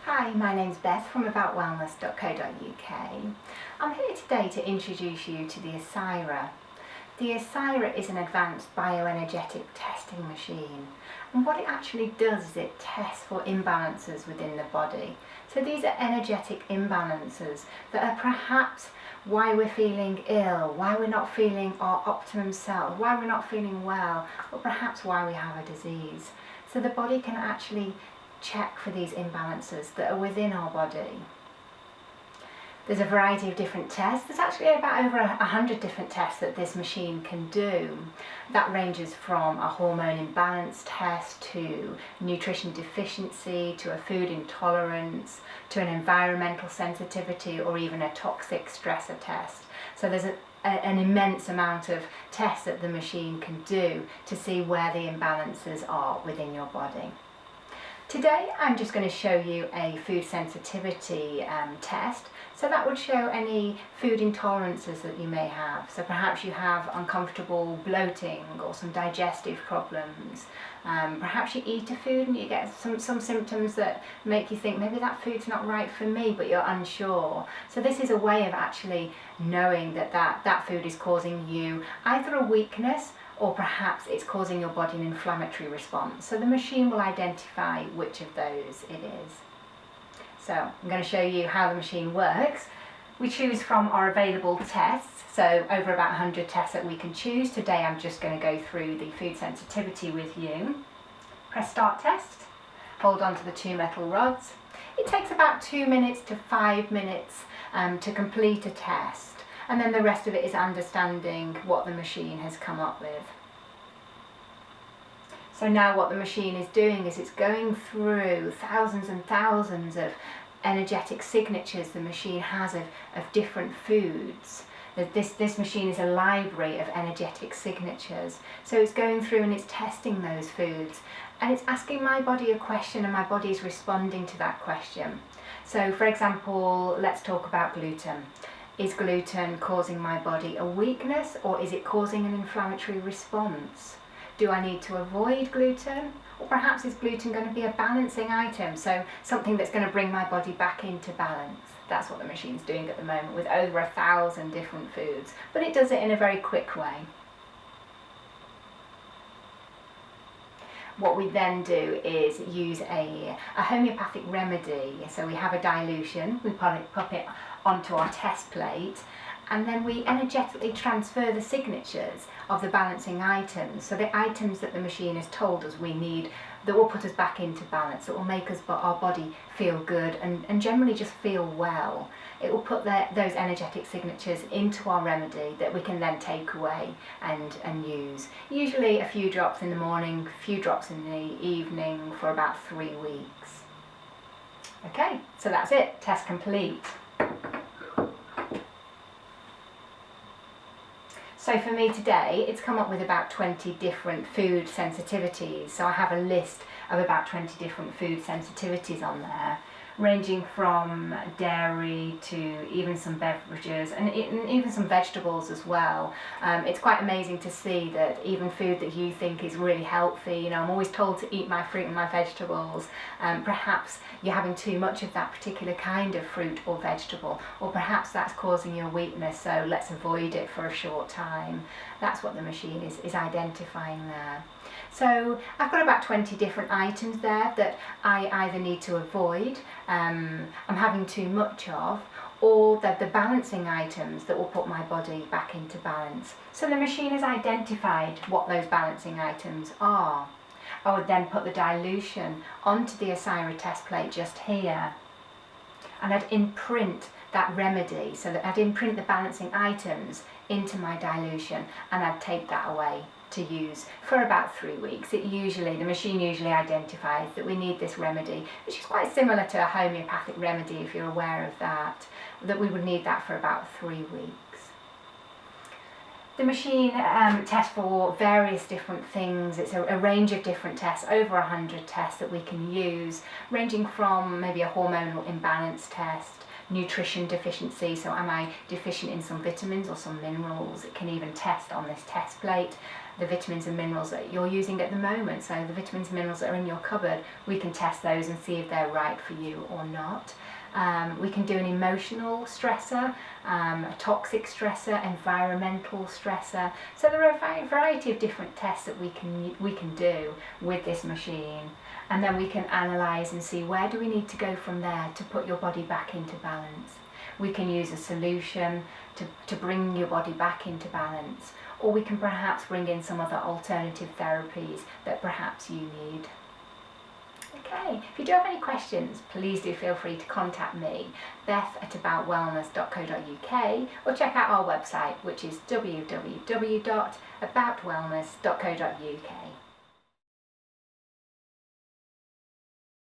Hi, my name's Beth from aboutwellness.co.uk. I'm here today to introduce you to the Asyra. The Asyra is an advanced bioenergetic testing machine, and what it actually does is it tests for imbalances within the body. So these are energetic imbalances that are perhaps why we're feeling ill, why we're not feeling our optimum self, why we're not feeling well, or perhaps why we have a disease. So the body can actually check for these imbalances that are within our body. There's a variety of different tests. There's actually about over 100 different tests that this machine can do. That ranges from a hormone imbalance test to nutrition deficiency to a food intolerance to an environmental sensitivity or even a toxic stressor test. So there's an immense amount of tests that the machine can do to see where the imbalances are within your body. Today I'm just going to show you a food sensitivity test. So that would show any food intolerances that you may have. So perhaps you have uncomfortable bloating or some digestive problems. Perhaps you eat a food and you get some symptoms that make you think maybe that food's not right for me, but you're unsure. So this is a way of actually knowing that food is causing you either a weakness or perhaps it's causing your body an inflammatory response. So the machine will identify which of those it is. So I'm going to show you how the machine works. We choose from our available tests, so over about 100 tests that we can choose. Today I'm just going to go through the food sensitivity with you. Press start test, hold on to the two metal rods. It takes about 2 minutes to 5 minutes to complete a test. And then the rest of it is understanding what the machine has come up with. So now what the machine is doing is it's going through thousands and thousands of energetic signatures the machine has of different foods. This machine is a library of energetic signatures. So it's going through and it's testing those foods. And it's asking my body a question and my body is responding to that question. So for example, let's talk about gluten. Is gluten causing my body a weakness or is it causing an inflammatory response? Do I need to avoid gluten? Or perhaps is gluten going to be a balancing item, so something that's going to bring my body back into balance? That's what the machine's doing at the moment with over 1,000 different foods, but it does it in a very quick way. What we then do is use a homeopathic remedy. So we have a dilution, we pop it onto our test plate, and then we energetically transfer the signatures of the balancing items. So the items that the machine has told us we need that will put us back into balance, that will make our body feel good and generally just feel well. It will put those energetic signatures into our remedy that we can then take away and use. Usually a few drops in the morning, a few drops in the evening for about 3 weeks. Okay, so that's it, test complete. So for me today, it's come up with about 20 different food sensitivities. So I have a list of about 20 different food sensitivities on there, ranging from dairy to even some beverages and even some vegetables as well. It's quite amazing to see that even food that you think is really healthy, I'm always told to eat my fruit and my vegetables. Perhaps you're having too much of that particular kind of fruit or vegetable, or perhaps that's causing you a weakness, so let's avoid it for a short time. That's what the machine is identifying there. So I've got about 20 different items there that I either need to avoid, I'm having too much of, or the balancing items that will put my body back into balance. So the machine has identified what those balancing items are. I would then put the dilution onto the Asyra test plate just here, and I'd imprint that remedy, so that I'd imprint the balancing items into my dilution and I'd take that away to use for about 3 weeks. The machine usually identifies that we need this remedy, which is quite similar to a homeopathic remedy if you're aware of that we would need that for about 3 weeks. The machine tests for various different things. It's a range of different tests, over 100 tests that we can use, ranging from maybe a hormonal imbalance test nutrition deficiency, so am I deficient in some vitamins or some minerals? It can even test on this test plate the vitamins and minerals that you're using at the moment. So the vitamins and minerals that are in your cupboard, we can test those and see if they're right for you or not. We can do an emotional stressor, a toxic stressor, environmental stressor. So there are a variety of different tests that we can do with this machine, and then we can analyse and see where do we need to go from there to put your body back into balance. We can use a solution to bring your body back into balance, or we can perhaps bring in some other alternative therapies that perhaps you need. Okay, if you do have any questions, please do feel free to contact me, beth@aboutwellness.co.uk, or check out our website, which is www.aboutwellness.co.uk.